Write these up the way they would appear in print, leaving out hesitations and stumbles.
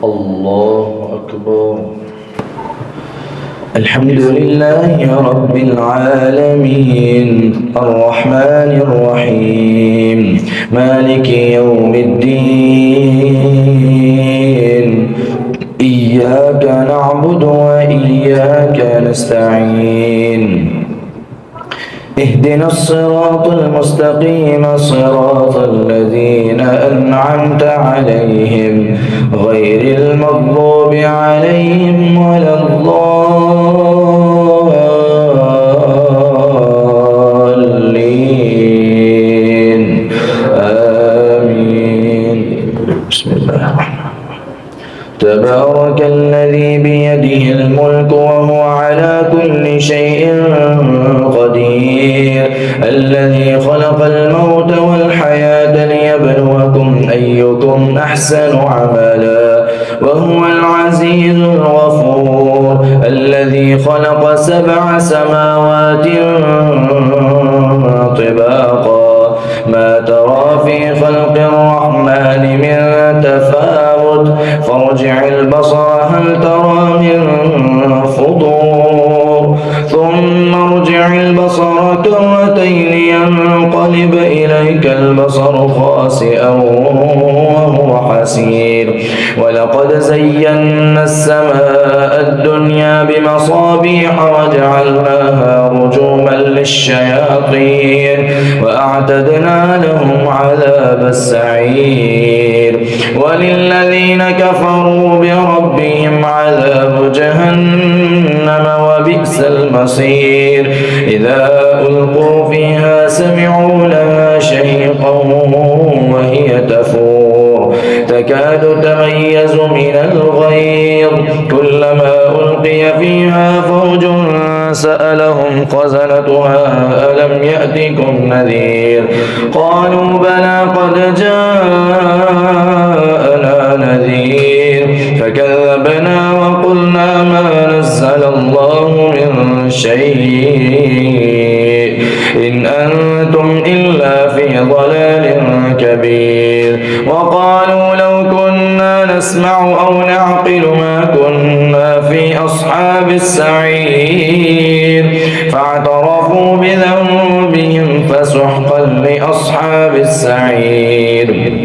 الله أكبر. الحمد لله رب العالمين الرحمن الرحيم مالك يوم الدين إياك نعبد وإياك نستعين اهدنا الصراط المستقيم صراط الذين أنعمت عليهم غير المغضوب عليهم ولا الضالين آمين. بسم الله الرحمن الرحيم. تبارك الذي بيده الملك وهو على كل شيء قدير الذي خلق الموت والحياة ليبلوكم أيكم أحسن عملا وهو العزيز الغفور الذي خلق 7 سماوات طباقا ما ترى في خلق الرحمن من تفاوت فارجع البصر هل ترى من فطور ثم ارجع البصر كرتين ينقلب إليك البصر خاسئا وهو حسير ولقد زينا السماء الدنيا بمصابيح وجعلناها رجوما للشياطين وأعتدنا لهم عذاب السعير وللذين كفروا بربهم عذاب جهنم وبئس المصير إذا ألقوا فيها سمعوا لها شهيقا وهي تفور تكاد تميز من الغيظ كلما ألقي فيها فوج سألهم خزنتها ألم يأتكم نذير قالوا بلى قد جاءنا نذير فكذبنا وقلنا ما نزل الله من شيء إن أنتم إلا في ضلال كبير وقالوا لو كنا نسمع أو نعقل ما كنا في أصحاب السعير فاعترفوا بذنبهم فسحقا لأصحاب السعير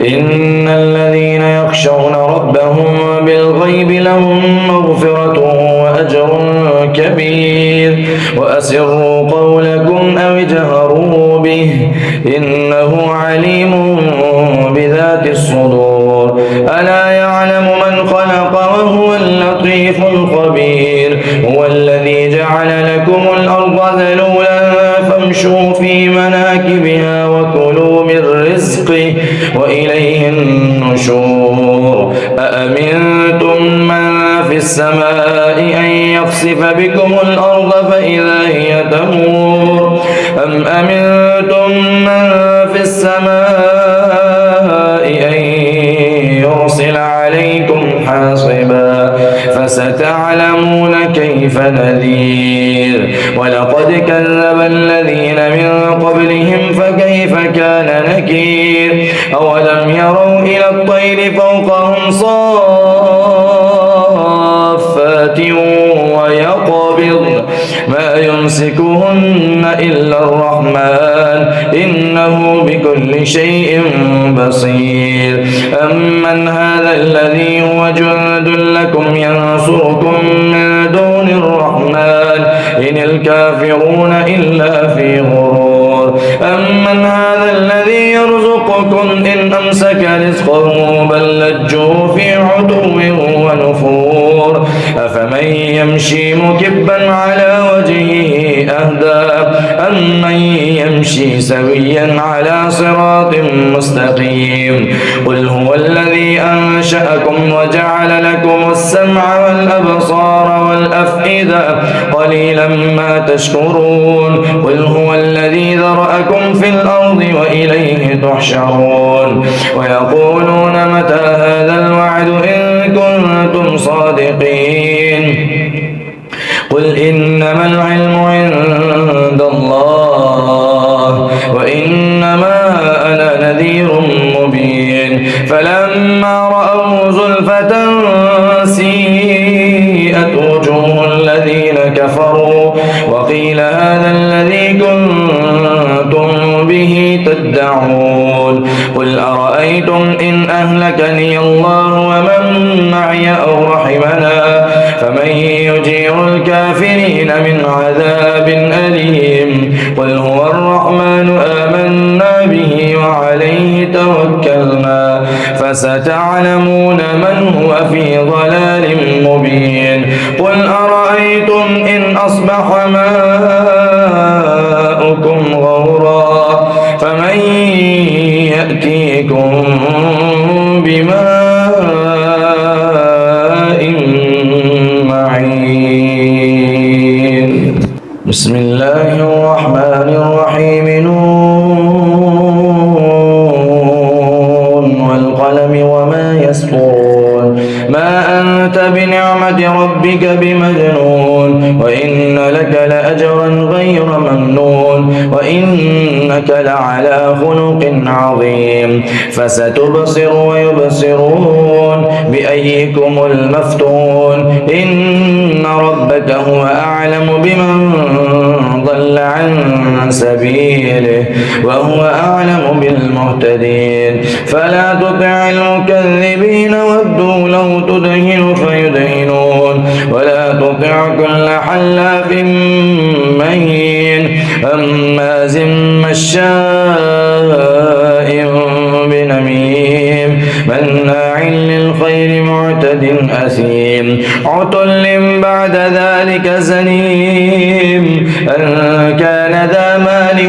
إن الذين يخشون ربهم بالغيب لهم مغفرة وأجر كبير وأسروا قولكم أو اجهروا به إنه عليم بذات الصدور ألا يعلم من خلق وهو اللطيف الخبير هو الذي جعل لكم الأرض ذلولا فامشوا في مناكبها وكلوا من رزقه وإليه النشور أأمنتم من في السماء أن يخسف بكم الأرض فإذا هي تمور أم أمنتم من في السماء أن يرسل عليكم حاصبا فستعلمون كيف نذير ولقد كذب الذين من قبلهم فكيف كان نكير أولم يروا إلى الطير فوقهم صافات ويقبض ما يمسكهن إلا الرحمن إنه بكل شيء بصير أمن هذا الذي هو جند لكم ينصركم من دون الرحمن إن الكافرون إلا في غرور أمن هذا الذي يرزقكم إن أمسك رزقه بل لجوا في عتو ونفور أفمن يمشي مكبا على وجهه أهدى أمن يمشي سويا على صراط مستقيم قل هو الذي أنشأكم وجعل لكم السمع والأبصار والأفئدة قليلا ما تشكرون قل هو الذي ذرأكم في الأرض وإليه تحشرون ويقولون متى هذا الوعد إن كنتم صادقين قل إنما العلم عند الله وإنما أنا نذير مبين فلما فلما رأوا زلفة سيئت وجوه الذين كفروا وقيل هذا الذي كنتم به تدعون قل أرأيتم إن أهلكني الله ومن معي أو رحمنا فمن يجير الكافرين من عذاب أليم قل هو الرحمن آمنا به وعليه توكلنا فستعلمون من هو في ضلال مبين قل أرأيتم إن أصبح ماؤكم غورا فمن يأتيكم بماء معين بسم الله الرحمن الرحيم نون والقلم وما يسطرون ما أنت بنعمة ربك بمجنون وإن لك لأجرا غير ممنون وإنك لعلى خلق عظيم فستبصر ويبصرون بأيكم المفتون إن ربك هو أعلم بمن ضل عن سبيله وهو أعلم بالمهتدين فلا تطع المكذبين ودوا لو تدهن فيدهنون ولا تطع كل حلاف مهين هماز مشاء بنميم مناع للخير معتد أثيم عتل بعد ذلك زنيم أن كان ذا مال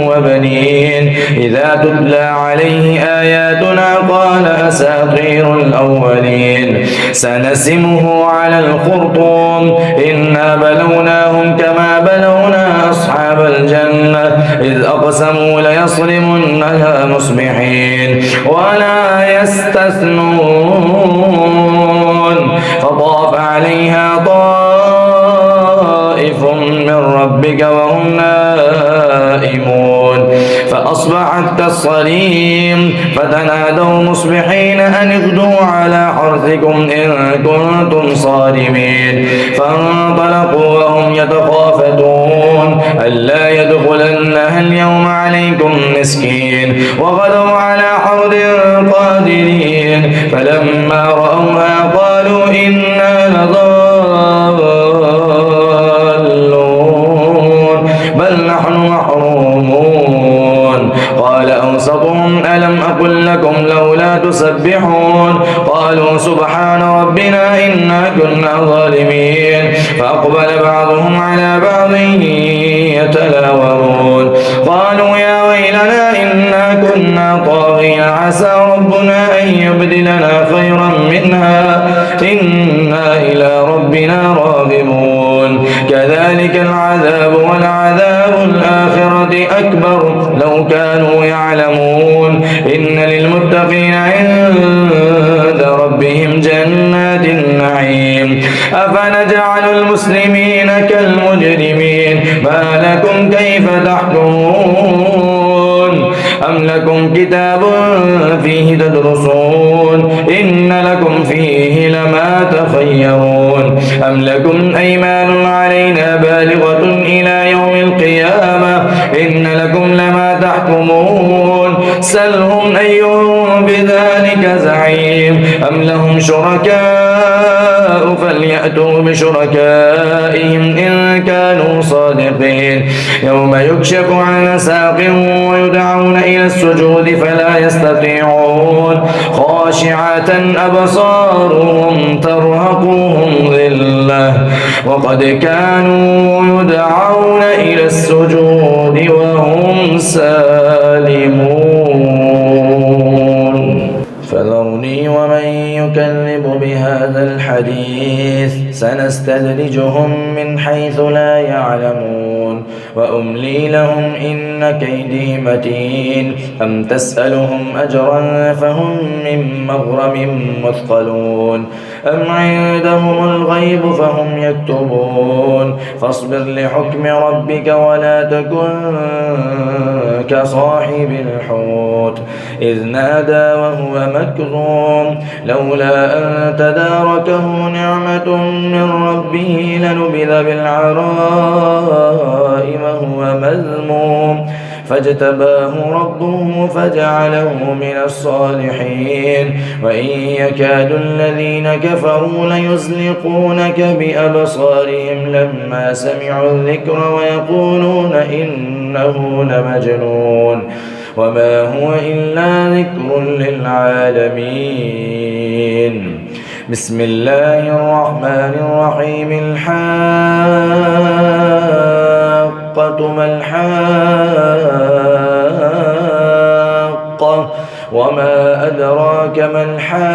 وبنين إذا تتلى عليه آياتنا قال أساطير الأولين سنسمه على الخرطوم إنا بلوناهم كما بلونا أصحاب الجنة إذ أقسموا ليصرمنها مصبحين ولا يستثنون فطاف عليها طائف من ربك وهم نائمون فأصبحت كالصريم فتنادوا مصبحين أن اغدوا على حرثكم إن كنتم صارمين فانطلقوا وهم يتخافتون ألا يدخلنها اليوم عليكم مسكين وغدوا على حرد قادرين فلما رأوها قالوا إنا لضالون بل نحن محرومون قال أوسطهم ألم أقل لكم لولا تسبحون قالوا سبحان ربنا إنا كنا ظالمين فأقبل بعضهم على بعض يتلاومون قالوا يا ويلنا إنا كنا طاغين عسى ربنا أن يبدلنا خيرا منها إنا إلى ربنا راغبون كذلك العذاب ولعذاب الآخرة أكبر لو كانوا يعلمون إن للمتقين عند ربهم جنات النعيم أفنجعل المسلمين كالمجرمين ما لكم كيف تحكمون أم لكم كتاب فيه تدرسون إن لكم فيه لما تخيرون أم لكم أيمان علينا بالغة إلى يوم القيامة إن لكم لما تحكمون سلهم أيهم بذلك زعيم أم لهم شركاء فليأتوا بشركائهم إن كانوا صادقين يوم يكشف عن ساق ويدعون إلى السجود فلا يستطيعون خاشعة أبصارهم ترهقهم ذلة وقد كانوا يدعون إلى السجود وهم سالمون فذرني ومن يكذب بهذا الحديث سنستدرجهم من حيث لا يعلمون وأملي لهم إن كيدي متين أم تسألهم أجرا فهم من مغرم مثقلون أم عندهم الغيب فهم يكتبون فاصبر لحكم ربك ولا تكن كصاحب الحوت إذ نادى وهو مكظوم لولا أن تداركه نعمة من ربه لنبذ بالعراء وهو مذموم فاجتباه ربه فجعله من الصالحين وإن يكاد الذين كفروا ليزلقونك بأبصارهم لما سمعوا الذكر ويقولون إنه لمجنون وما هو إلا ذكر للعالمين. بسم الله الرحمن الرحيم. الحاقة ما الحاقة وما أدراك ما الحاقة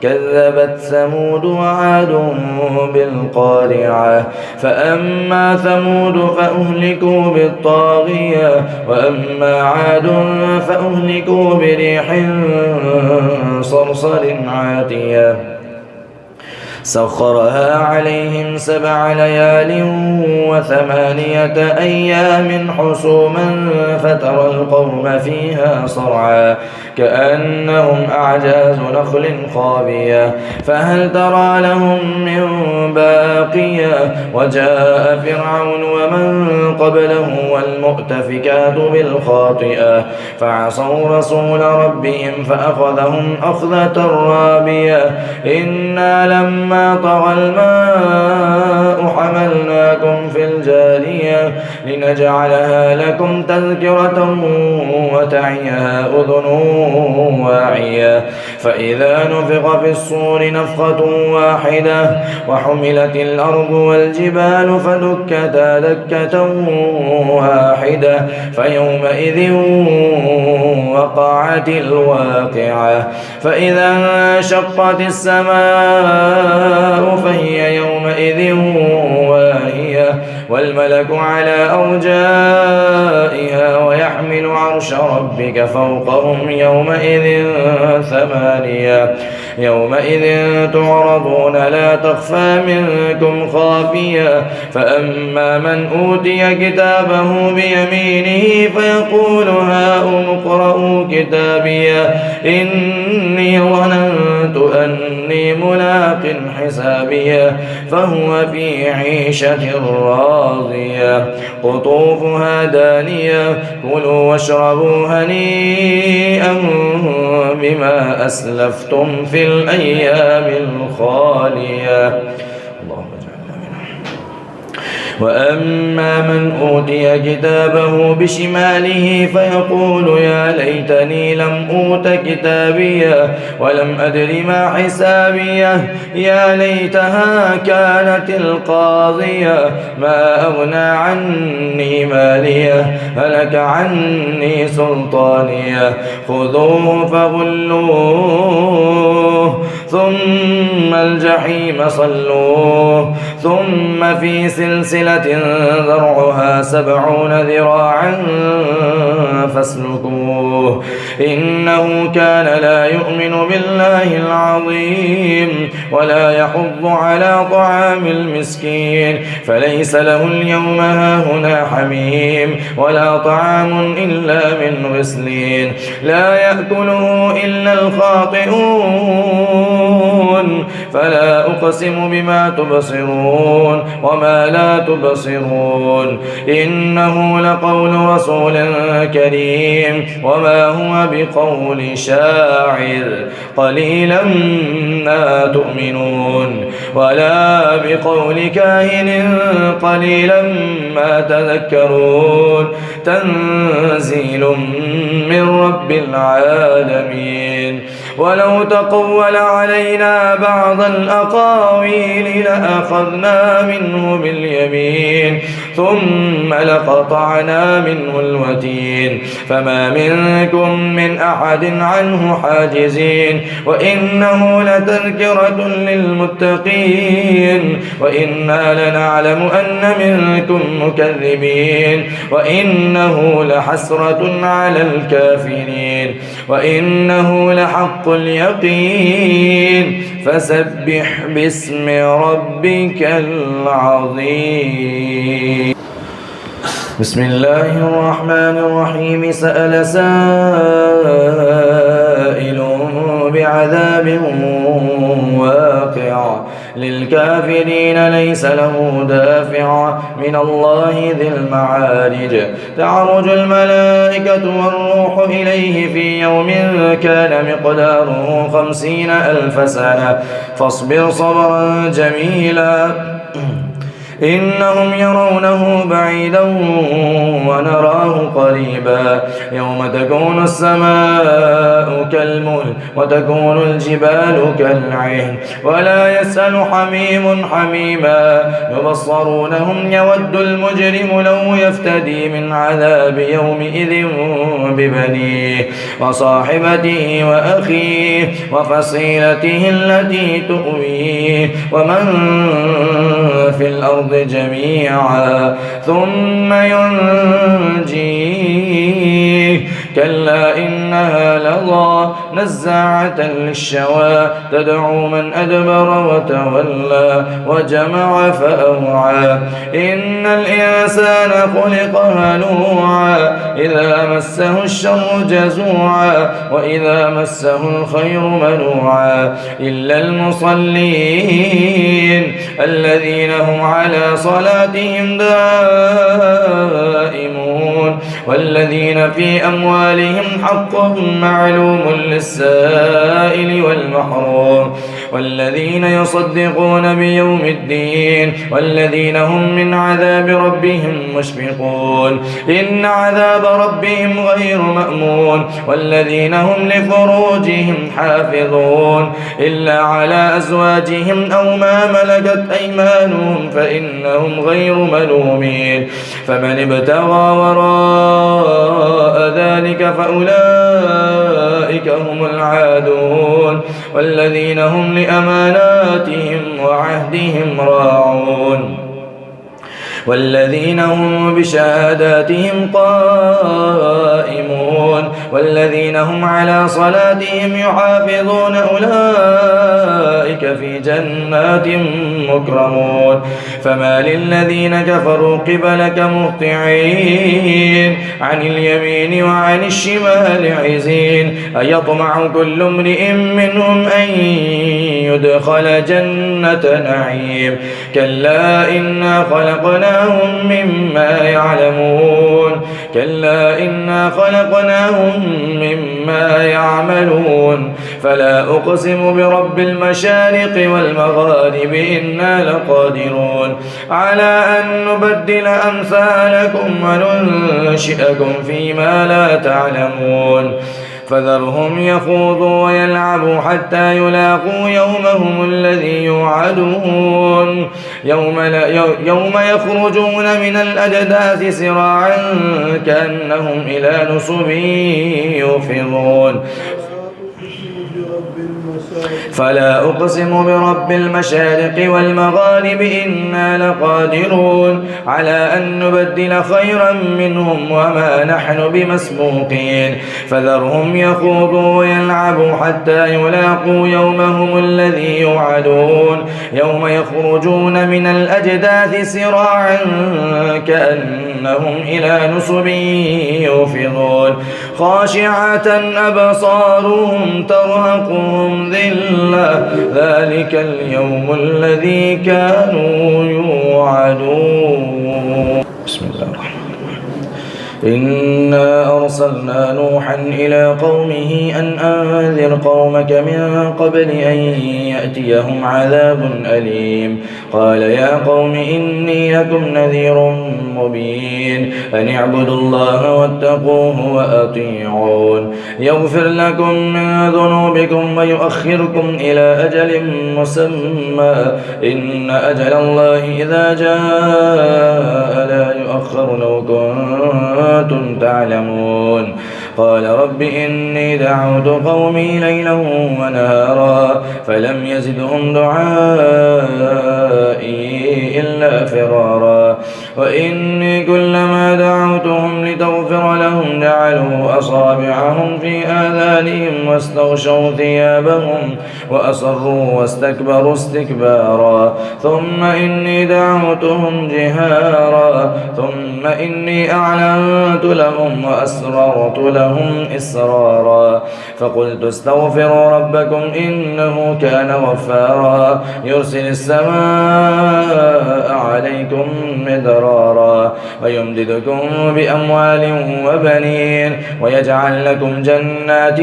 كذبت ثمود وعاد بالقارعة فأما ثمود فأهلكوا بالطاغية وأما عاد فأهلكوا بريح صرصر عاتية سخرها عليهم 7 ليال و8 أيام حسوما فترى القوم فيها صرعا كأنهم أعجاز نخل خاوية فهل ترى لهم من باقية وجاء فرعون ومن قبله والمؤتفكات بالخاطئة فعصوا رسول ربهم فأخذهم أخذة رابية إنا لما طغى الماء حملناكم في الجارية لنجعلها لكم تذكرة وتعيها أذن واعية فإذا نفخ في الصور نفخة واحدة وحملت الأرض والجبال فدكتا دكة واحدة فيومئذ وقعت الواقعة فإذا انشقت السماء فهي يومئذ واهية والملك على أرجائها ويحمل عرش ربك فوقهم يومئذ 8 يومئذ تعرضون لا تخفى منكم خافية فأما من أوتي كتابه بيمينه فيقول هاؤم اقرءوا كتابيه إني ظننت أني ملاق حسابيه فهو في عيشة راضية قطوفها دانية كلوا واشربوا هنيئا بما أسلفتم في الأيام الخالية اللهم اجعلنا منهم. وأما من أوتي كتابه بشماله فيقول يا ليتني لم أوت كتابيه ولم أدر ما حسابيه يا ليتها كانت القاضية ما أغنى عني ماليه هلك عني سلطانيه خذوه فغلوه ثم الجحيم صلوه ثم في سلسلة ذرعها 70 ذراعا فاسلكوه إنه كان لا يؤمن بالله العظيم ولا يحض على طعام المسكين فليس له اليوم هاهنا حميم ولا طعام إلا من غسلين لا يأكله إلا الخاطئون فلا أقسم بما تبصرون وما لا تبصرون إنه لقول رسول كريم وما هو بقول شاعر قليلا ما تؤمنون ولا بقول كاهن قليلا ما تذكرون تنزيل من رب العالمين ولو تقول علينا بعض الأقاويل لأخذنا منه باليمين ثم لقطعنا منه الوتين فما منكم من أحد عنه حاجزين وإنه لتذكرة للمتقين وإنا لنعلم أن منكم مكذبين وإنه لحسرة على الكافرين وإنه لحق اليقين فسبح باسم ربك العظيم. بسم الله الرحمن الرحيم سأل سائل بعذاب واقع للكافرين ليس له دافع من الله ذي المعارج تعرج الملائكة والروح إليه في يوم كان مقداره 50,000 سنة فاصبر صبرا جميلا إنهم يرونه بعيدا ونراه قريبا يوم تكون السماء كالمهل وتكون الجبال كالعهن ولا يسأل حميم حميما يبصرونهم يود المجرم لو يفتدي من عذاب يومئذ ببنيه وصاحبته وأخيه وفصيلته التي تؤويه ومن في الأرض جميعا ثم ينجيه كلا إنها لظى نزاعة للشوى تدعو من أدبر وتولى وجمع فأوعى إن الإنسان خلق هلوعا إذا مسه الشر جزوعا وإذا مسه الخير منوعا إلا المصلين الذين هم على صلاتهم دائمون والذين في أموالهم حق معلوم للسائل والمحروم والذين يصدقون بيوم الدين والذين هم من عذاب ربهم مشفقون إن عذاب ربهم غير مأمون والذين هم لفروجهم حافظون إلا على أزواجهم أو ما ملكت أيمانهم فإنهم غير ملومين فمن ابتغى وراء ذلك فأولئك هم العادون والذين هم لأماناتهم وعهدهم راعون والذين هم بشهاداتهم قائمون والذين هم على صلاتهم يحافظون أولئك في جنات مكرمون فما للذين كفروا قبلك مهطعين عن اليمين وعن الشمال عزين أيطمع كل امرئ منهم أن يدخل جنة نعيم كلا إنا خلقناهم مما يعلمون كلا إنا خلقناهم مما يعملون فلا أقسم برب المشارق والمغارب إنا لقادرون على أن نبدل أمثالكم وننشئكم فيما لا تعلمون فذرهم يخوضوا ويلعبوا حتى يلاقوا يومهم الذي يوعدون يوم يخرجون من الأجداث سراعا كأنهم إلى نصب يوفضون فلا أقسم برب المشارق والمغارب إنا لقادرون على أن نبدل خيرا منهم وما نحن بمسبوقين فذرهم يخوضوا ويلعبوا حتى يلاقوا يومهم الذي يوعدون يوم يخرجون من الأجداث سراعا كأنهم إلى نصب يوفضون خاشعة أبصارهم ترهقهم ذلة ذلك اليوم الذي كانوا يوعدون بسم الله الرحمن الرحيم إنا أرسلنا نوحا إلى قومه أن أنذر قومك من قبل أن يأتيهم عذاب أليم قال يا قوم إني لكم نذير مبين أن اعبدوا الله واتقوه وأطيعون يغفر لكم من ذنوبكم ويؤخركم إلى أجل مسمى إن أجل الله إذا جاء لا يؤخر لو كنتم تعلمون قال رب إني دعوت قومي ليلا ونهارا فلم يزدهم دعائي إلا فرارا وإني كلما دعوتهم لتغفر لهم جعلوا أصابعهم في آذانهم واستغشوا ثيابهم وأصروا واستكبروا استكبارا ثم إني دعوتهم جهارا ثم إني أعلنت لهم وأسررت لهم إسرارا فقلت استغفروا ربكم إنه كان غفارا يرسل السماء عليكم مدرارا ويمددكم بأموال وبنين ويجعل لكم جنات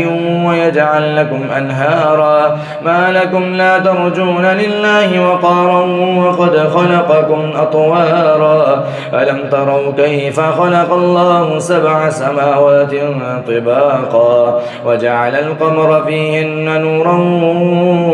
ويجعل لكم أنهارا ما لكم لا ترجون لله وقارا وقد خلقكم أطوارا ألم تروا كيف خلق الله 7 سماوات طباقا وجعل القمر فيهن نورا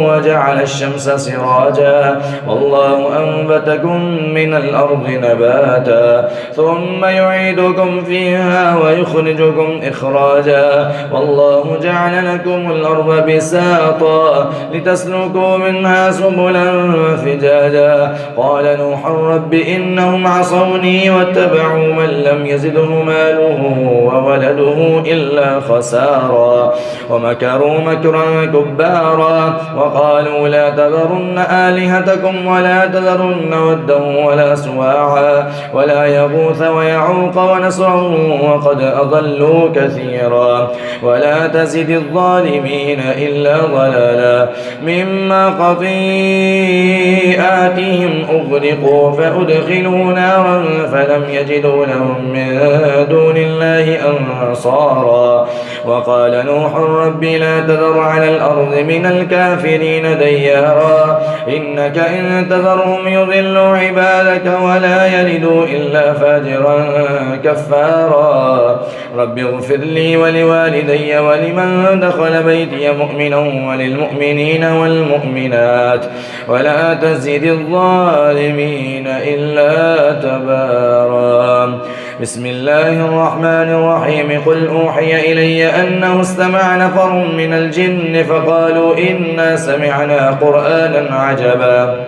وجعل الشمس سراجا والله أنبتكم من الأرض نباتا ثم يعيدكم فيها ويخرجكم إخراجا والله جعل لكم الأرض بساطا لتسلكوا منها سبلا فجاجا قال نوح رب إنهم عصوني واتبعوا من لم يزده ماله وولده إلا خسارا ومكروا مكرا كبارا وقالوا لا تذرن آلهتكم ولا تذرن ودا ولا سواعا ولا يغوث ويعوق ونسرا وقد أضلوا كثيرا ولا تزد الظالمين إلا ضلالا مما خطيئاتهم أغرقوا فأدخلوا نارا فلم يجدوا لهم من دون الله أنصارا وقال نوح رب لا تذر على الأرض من الكافرين ديارا إنك إن تذرهم يضلوا عبادك ولا يلدوا إلا فاجرا كفارا رب اغفر لي ولوالدي ولمن دخل بيتي مؤمنا وللمؤمنين والمؤمنات ولا تزد الظالمين إلا تبارا بسم الله الرحمن الرحيم قل أوحي إلي أنه استمع نفر من الجن فقالوا إنا سمعنا قرآنا عجبا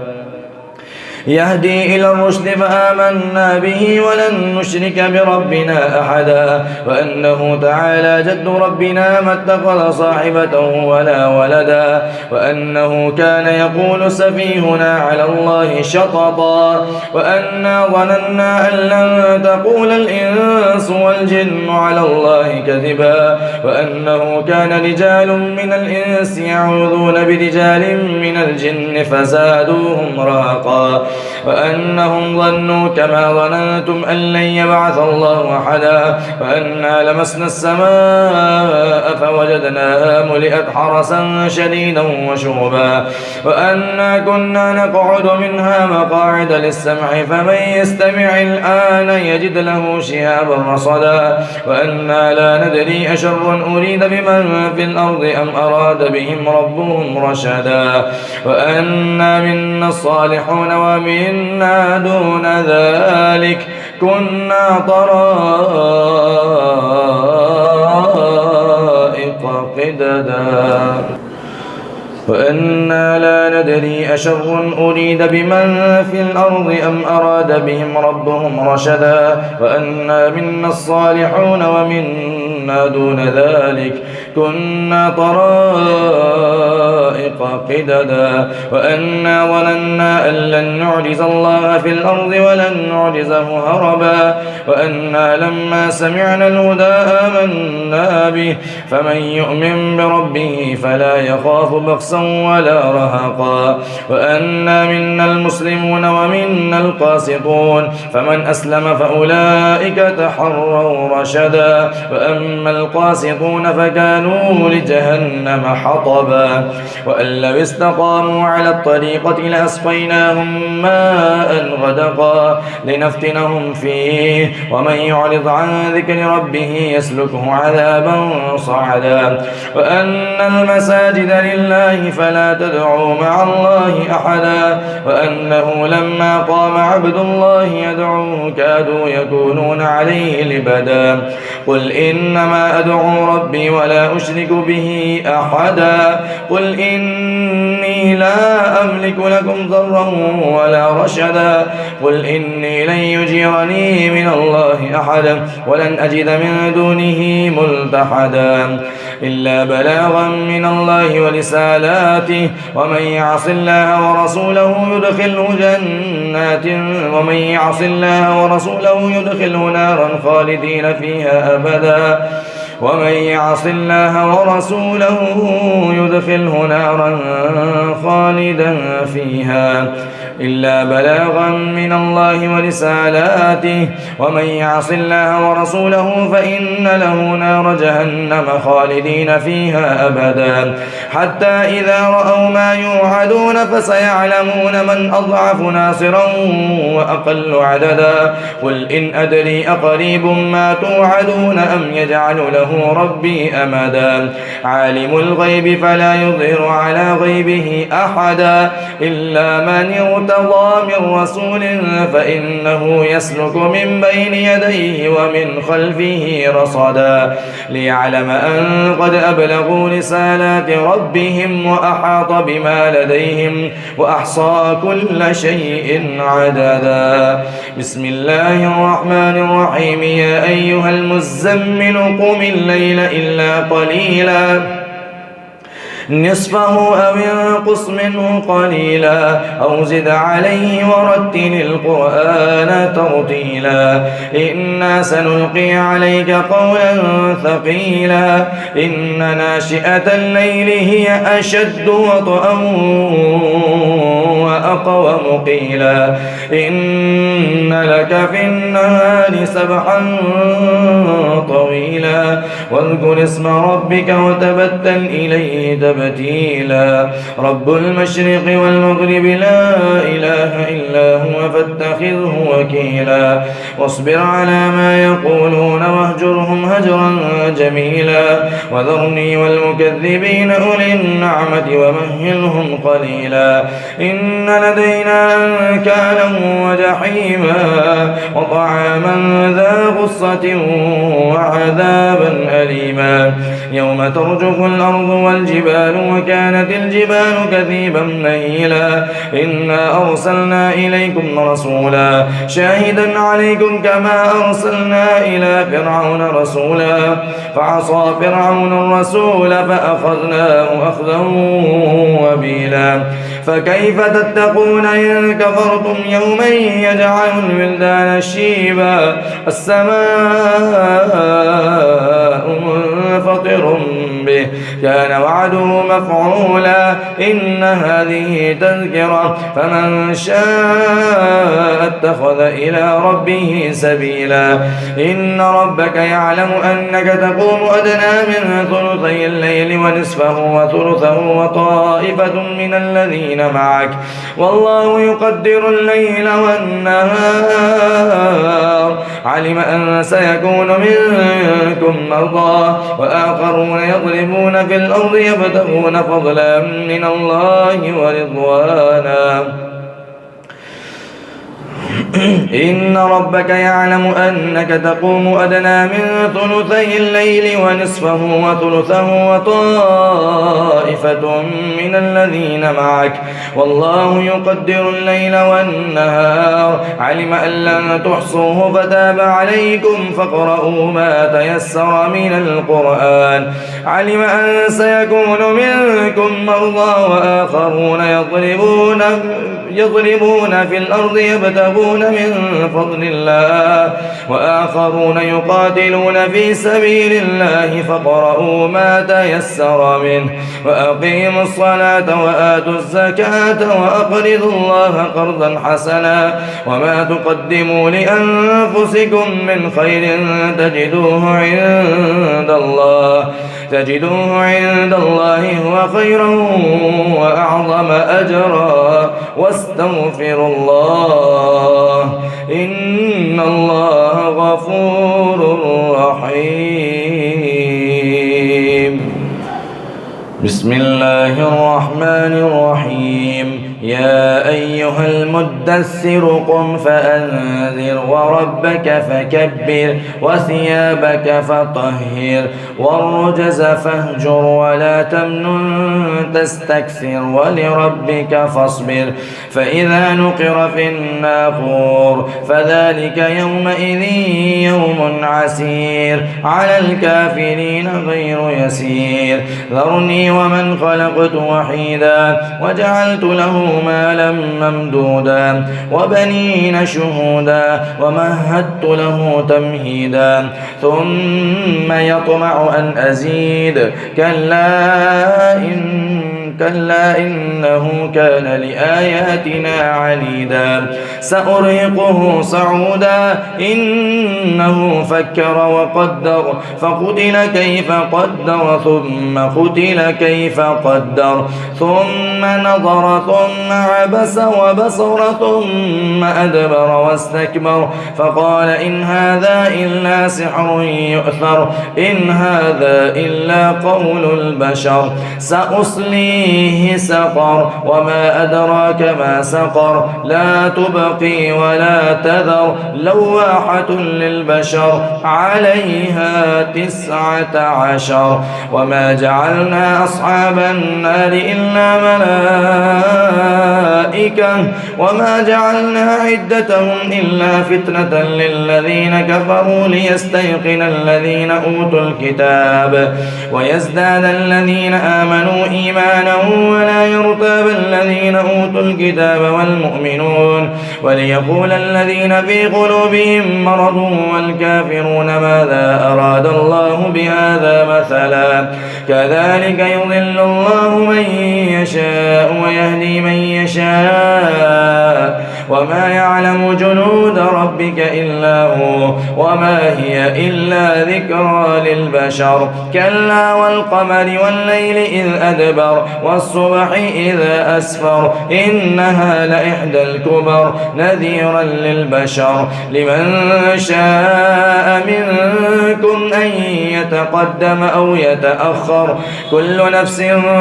يهدي إلى الرشد فآمنا به ولن نشرك بربنا أحدا وأنه تعالى جد ربنا ما اتخذ صاحبة ولا ولدا وأنه كان يقول سفيهنا على الله شططا وأنا ظننا أن لن تقول الإنس والجن على الله كذبا وأنه كان رجال من الإنس يعوذون برجال من الجن فزادوهم رهقا وأنهم ظنوا كما ظننتم أن لن يبعث الله أحدا وأنا لمسنا السماء فوجدناها ملئت حرسا شديدا وشهبا وأنا كنا نقعد منها مقاعد للسمع فمن يستمع الآن يجد له شهابا رصدا وأنا لا ندري أشر أريد بمن في الأرض أم أراد بهم ربهم رشدا وأنا منا الصالحون ومنا دون ذلك كنا طرائق قددا وأنا لا ندري أشر أريد بمن في الأرض أم أراد بهم ربهم رشدا وأنا منا الصالحون ومنا دون ذلك كنا طرائق قددا وأنا ظننا أن لن نعجز الله في الأرض ولن نعجزه هربا وأنا لما سمعنا الهدى آمنا به فمن يؤمن بربه فلا يخاف بخسا ولا رهقا وأنا منا المسلمون ومنا القاسطون فمن أسلم فأولئك تحروا رشدا وأما القاسطون فكانوا لجهنم حطبا وأن لو استقاموا على الطريقة لأسقيناهم ماء غدقا لنفتنهم فيه ومن يعرض عن ذكر ربه يسلكه عذابا صعدا وأن المساجد لله فلا تدعوا مع الله أحدا وأنه لما قام عبد الله يدعوه كادوا يكونون عليه لبدا قل إنما أدعو ربي ولا ولا أشرك به أحدا قل إني لا أملك لكم ضرا ولا رشدا قل إني لن يجيرني من الله أحد ولن أجد من دونه ملتحدا إلا بلاغا من الله ورسالاته ومن يعص الله ورسوله يدخله نارا خالدين فيها أبدا ومن يعص الله ورسوله يدخله نارا خالدا فيها إلا بلاغا من الله ورسالاته ومن يعص الله ورسوله فإن له نار جهنم خالدين فيها أبدا حتى إذا رأوا ما يوعدون فسيعلمون من أضعف ناصرا وأقل عددا قل إن أدري أقريب ما توعدون أم يجعل له ربي أمدا عالم الغيب فلا يظهر على غيبه أحدا إلا من ارتضى من رسول فإنه يسلك من بين يديه ومن خلفه رصدا ليعلم أن قد أبلغوا رسالات ربهم وأحاط بما لديهم وأحصى كل شيء عددا بسم الله الرحمن الرحيم يا أيها المزمل قم الليل إلا قليلا نصفه أو انقص منه قليلا أو زد عليه ورتل القرآن ترتيلا إنا سنلقي عليك قولا ثقيلا إن ناشئة الليل هي أشد وطئا وأقوم قيلا إن لك في النهار سبحا طويلا واذكر اسم ربك وتبتل إليه تبتيلا رب المشرق والمغرب لا إله إلا هو فاتخذه وكيلا واصبر على ما يقولون واهجرهم هجرا جميلا وذرني والمكذبين أولي النعمة ومهلهم قليلا إن لدينا أنكالا وجحيما وطعاما ذا غصة وعذابا أليما يوم ترجف الأرض والجبال وكانت الجبال كثيبا مهيلا إنا أرسلنا إليكم رسولا شاهدا عليكم كما أرسلنا إلى فرعون رسولا فعصى فرعون الرسول فأخذناه أخذا وبيلا فكيف تتقون إن كفرتم يوما يجعل الولدان شيبا السماء منفطر به كان وعده مفعولا إن هذه تذكرة فمن شاء اتخذ إلى ربه سبيلا إن ربك يعلم أنك تقوم أدنى من ثلثي الليل ونصفه وثلثه وطائفة من الذين معك والله يقدر الليل والنهار علم أن سيكون منكم مرضى وآخرون يضربون في الأرض يبتغون فضلا من الله ورضوانا إن ربك يعلم أنك تقوم أدنى من ثلثي الليل ونصفه وثلثه وطائفة من الذين معك والله يقدر الليل والنهار علم أن لن تحصوه فتاب عليكم فاقرؤوا ما تيسر من القرآن علم أن سيكون منكم مرضى وآخرون يضربون في الأرض يبتغون من فضل الله وآخرون يقاتلون في سبيل الله فاقرؤوا ما تيسر منه وأقيموا الصلاة وآتوا الزكاة وأقرضوا الله قرضا حسنا وما تقدموا لأنفسكم من خير تجدوه عند الله هو خيرا وأعظم أجرا واستغفروا الله إن الله غفور رحيم بسم الله الرحمن الرحيم يا أيها المدثر قم فأنذر وربك فكبر وثيابك فطهر والرجز فاهجر ولا تمنن تستكثر ولربك فاصبر فإذا نقر في الناقور فذلك يومئذ يوم عسير على الكافرين غير يسير ذرني ومن خلقت وحيدا وجعلت له مالا ممدودا وبنين شهودا ومهدت له تمهيدا ثم يطمع أن أزيد كلا إنه كان لآياتنا عنيدا سأرهقه صعودا إنه فكر وقدر فقتل كيف قدر ثم قتل كيف قدر ثم نظر ثم عبس وبصر ثم أدبر واستكبر فقال إن هذا إلا سحر يؤثر إن هذا إلا قول البشر سأصليه سقر وما أدراك ما سقر لا تبقي ولا تذر لواحة للبشر عليها 19 وما جعلنا أصحاب النار إلا ملائكة وما جعلنا عدتهم إلا فتنة للذين كفروا ليستيقن الذين أوتوا الكتاب ويزداد الذين آمنوا إيمانا ولا يرتاب الذين أوتوا الكتاب والمؤمنون وليقول الذين في قلوبهم مرض والكافرون ماذا أراد الله بهذا مثلا كذلك يضل الله من يشاء ويهدي من يشاء وما يعلم جنود ربك إلا هو وما هي إلا ذكرى للبشر كلا والقمر والليل إذ أدبر والصبح إذا أسفر إنها لإحدى الكبر نذيرا للبشر لمن شاء منكم أن يتقدم أو يتأخر كل نفس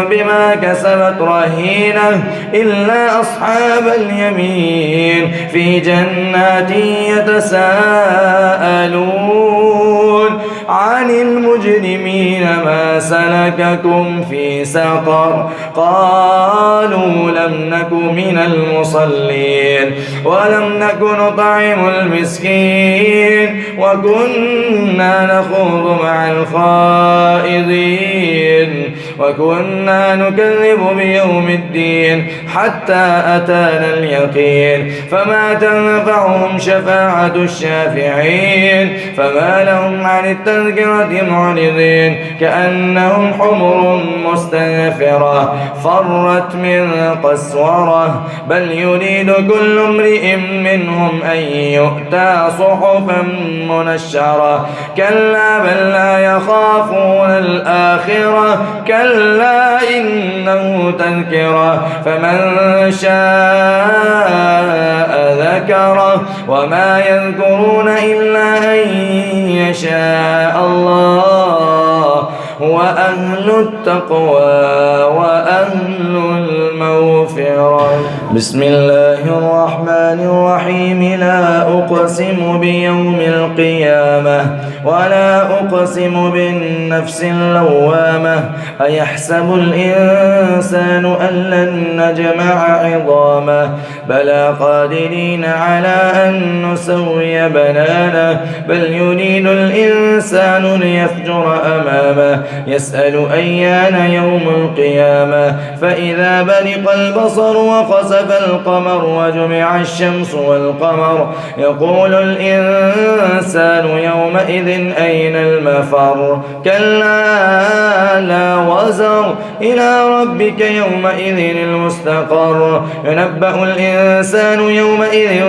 بما كسبت رهينة إلا أصحاب اليمين في جنات يتساءلون عن المجرمين ما سلككم في سقر قالوا لم نك من المصلين ولم نك نطعم المسكين وكنا نخوض مع الخائضين وكنا نكذب بيوم الدين حتى أتانا اليقين فما تنفعهم شفاعة الشافعين فما لهم عن التذكرة معرضين كأنهم حمر مستنفرة فرت من قسورة بل يريد كل امرئ منهم أن يؤتى صحفا منشرة كلا بل لا يخافون الآخرة كلا إنه تذكرة فمن شاء ذكره وما يذكرون إلا أن يشاء الله هو أهل التقوى وأهل المغفرة بسم الله الرحمن الرحيم لا أقسم بيوم القيامة ولا أقسم بالنفس اللوامة أيحسب الإنسان أن لن نجمع عظامه بلى قادرين على أن نسوي بنانه بل يريد الإنسان ليفجر أمامه يسأل أيان يوم القيامة فإذا برق البصر وخسف القمر وجمع الشمس والقمر يقول الإنسان يومئذ أين المفر كلا لا وزر إلى ربك يومئذ المستقر ينبأ الإنسان يومئذ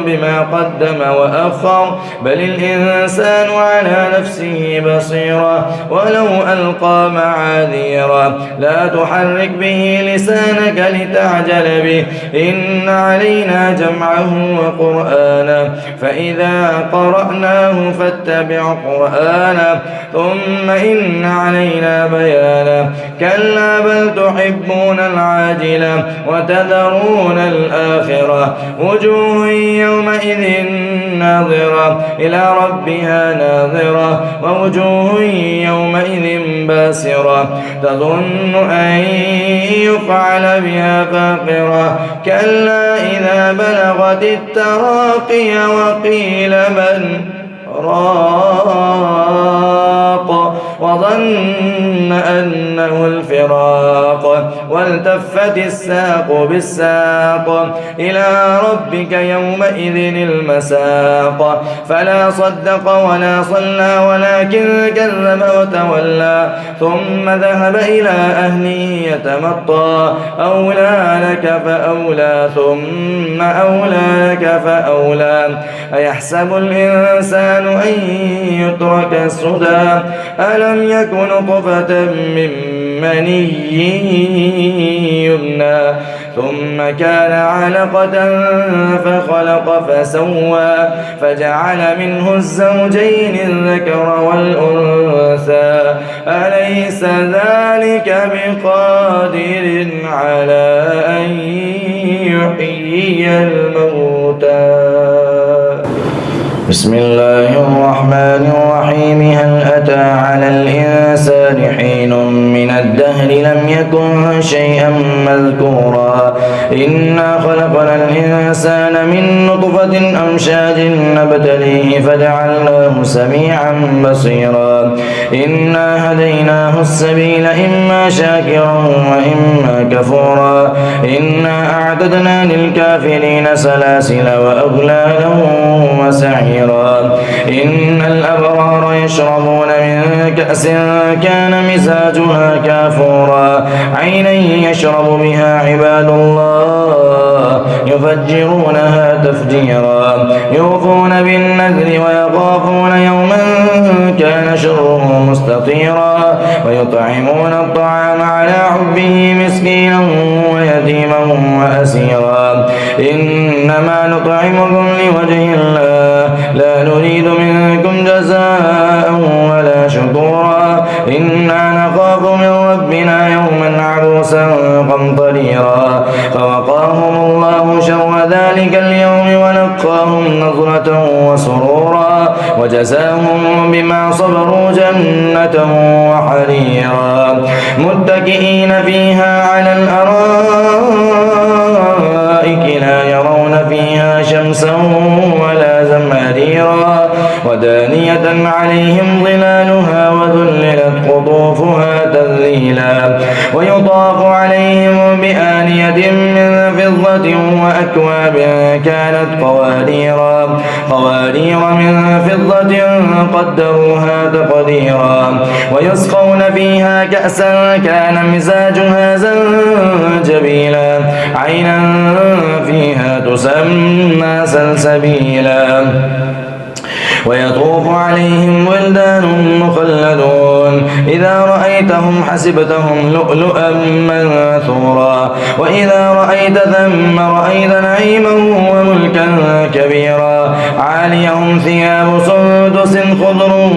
بما قدم وأخر بل الإنسان على نفسه بصيرة ولو ألقى معاذيرا لا تحرك به لسانك لتعجل به إن علينا جمعه وقرآنه فإذا قرأناه فاتبع قرآنه ثم إن علينا بيانه كلا بل تحبون العاجلة وتذرون الآخرة وجوه يومئذ ناظرة إلى ربها ناظرة ووجوه يومئذ باسرة تظن أن يفعل بها فاقرة كلا إذا بلغت التراقي وقيل من راق وظن أنه الفراق والتفت الساق بالساق إلى ربك يومئذ المساق فلا صدق ولا صلى ولكن كذب وتولى ثم ذهب إلى أهله يتمطى أولى لك فأولى ثم أولى لك فأولى أيحسب الإنسان أن يترك سدى ألم يكن نطفة من مني يمنى ثم كان علقة فخلق فسوى فجعل منه الزوجين الذكر والأنثى أليس ذلك بقادر على أن يحيي الموتى بسم الله الرحمن الرحيم هل أتى على الإنسان حين من الدهر لم يكن شيئا مذكورا إنا خلقنا الإنسان من نطفة أمشاج نبتليه فجعلناه سميعا بصيرا إنا هديناه السبيل إما شاكرا وإما كفورا إنا أعددنا للكافرين سلاسل وأغلالا وسعيرا إن الأبرار يشربون من كأس كان مزاجها كافورا عينا يشرب بها عباد الله يفجرونها تفجيرا يوفون بالنذر ويخافون يوما كان شره مستطيرا ويطعمون الطعام على حبه مسكينا ويتيما وأسيرا إنما نطعمكم لوجه الله لا نريد منكم جزاء ولا شكورا إنا نخاف من ربنا يوما عبوسا قمطريرا فوقاهم الله شر ذلك اليوم ولقاهم نظرة وسرورا وجزاهم بما صبروا جنة وحريرا متكئين فيها على الأرائك لا يرون فيها شمسا ولا زمهريرا ودانية عليهم ظلالها وذللت قطوفها تذليلا ويطاف عليهم بآنية من فضة وأكواب كانت قوارير من فضة قدروها تقديرا ويسقون فيها كأسا كان مزاجها زنجبيلا عينا فيها تسمى سلسبيلا ويطوف عليهم ولدان مخلدون إذا رأيتهم حسبتهم لؤلؤا منثورا وإذا رأيت ثم رأيت نعيما وملكا كبيرا عاليهم ثياب سندس خضر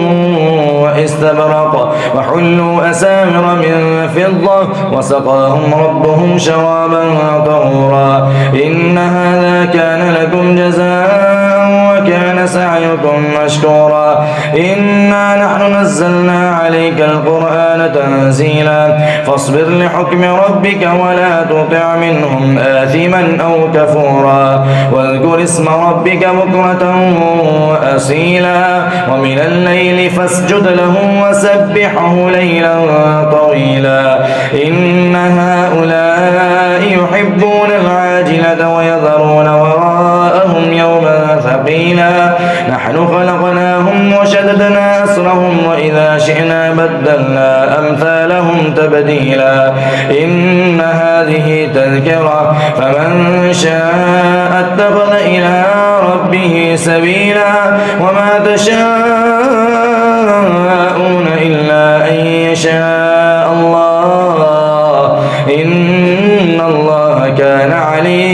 واستبرق وحلوا أسامر من فضة وسقاهم ربهم شرابا طهورا إن هذا كان لكم جزاء وكان سعيكم مشكورا إنا نحن نزلنا عليك القرآن تنزيلا فاصبر لحكم ربك ولا تطع منهم آثما أو كفورا واذكر اسم ربك بكرة وأصيلا ومن الليل فاسجد له وسبحه ليلا طويلا إن هؤلاء يحبون العاجلة ويذرون وراءهم يوما ثقيلا نحن خلقناهم وشددنا أسرهم وإذا شئنا بدلنا أمثالهم تبديلا إن هذه تذكرة فمن شاء اتخذ إلى ربه سبيلا وما تشاءون إلا أن يشاء الله إن الله كان عليما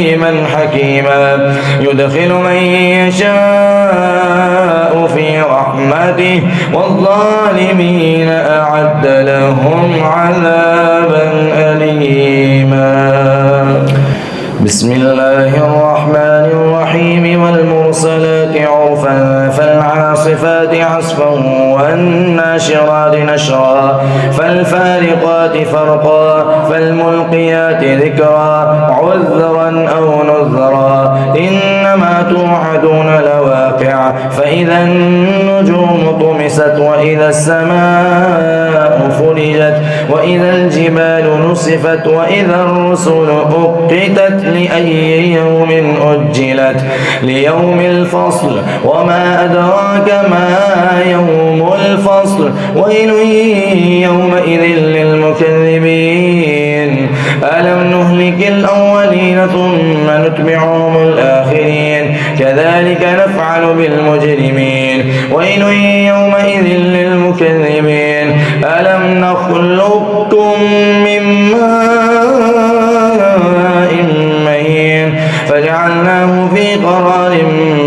والظالمين أعد لهم عذابا أليما. بسم الله الرحمن الرحيم. والمرسلات عرفا فالعاصفات عصفا والناشرات نشرا فالفارقات فرقا فالملقيات ذكرا عذرا أو نذرا إنما توعدون لواقع فإذا النجوم طمست وإذا السماء فرجت وإذا الجبال نصفت وإذا الرسل أقتت لأي يوم أجلت ليوم الفصل وما أدراك ما يوم الفصل ويل يومئذ للمكذبين ألم نهلك الأولين ثم نتبعهم الآخرين كذلك نفعل بالمجرمين ويل يومئذ للمكذبين ألم نخلقكم من ماء مهين فجعلناه في قرار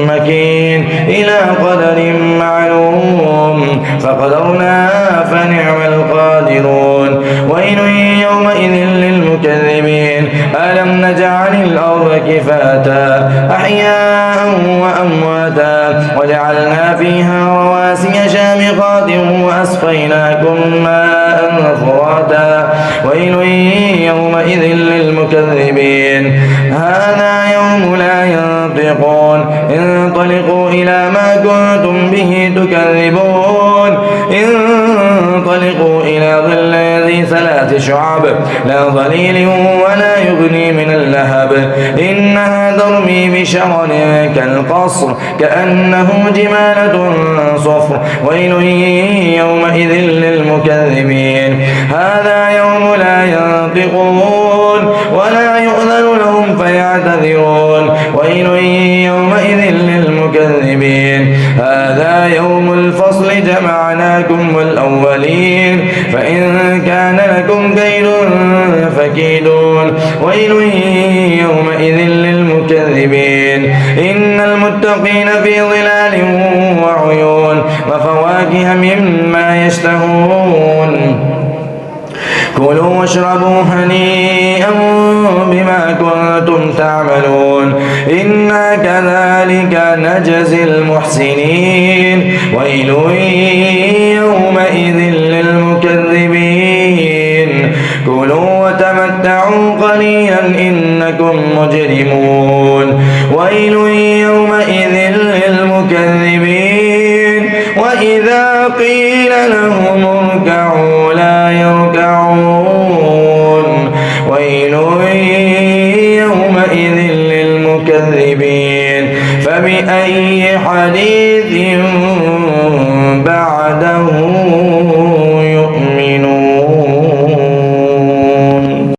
مكين إلى قدر معلوم فقدرنا فنعم القادرون ويل يومئذ للمكذبين ألم نجعل الأرض كفاتا أحياء وأمواتا وجعلنا فيها رواسي شامخات وأسقيناكم ماء فراتا ويل يومئذ للمكذبين هذا يوم لا ينطقون انطلقوا إلى ما كنتم به تكذبون انطلقوا إلى ظل ذي ثلاث شعب لا ظليل ولا يغني من اللهب إنها ترمي بشرر كالقصر كأنه جمالة صفر ويل يومئذ للمكذبين هذا يوم لا ينطقون ولا يؤذن لهم فيعتذرون ويل يومئذ للمكذبين هذا يوم الفصل جمعناكم والأولين فإن كان لكم كيد فكيدون ويل يومئذ للمكذبين إن المتقين في ظلال وعيون وفواكه مما يشتهون كلوا واشربوا هنيئا بما كنتم تعملون إنا كذلك نجزي المحسنين ويل يومئذ للمكذبين كلوا وتمتعوا قليلا إنكم مجرمون ويل يومئذ للمكذبين وإذا قيل لهم اركعوا لا يركعون ويل يومئذ للمكذبين فبأي حديث بعده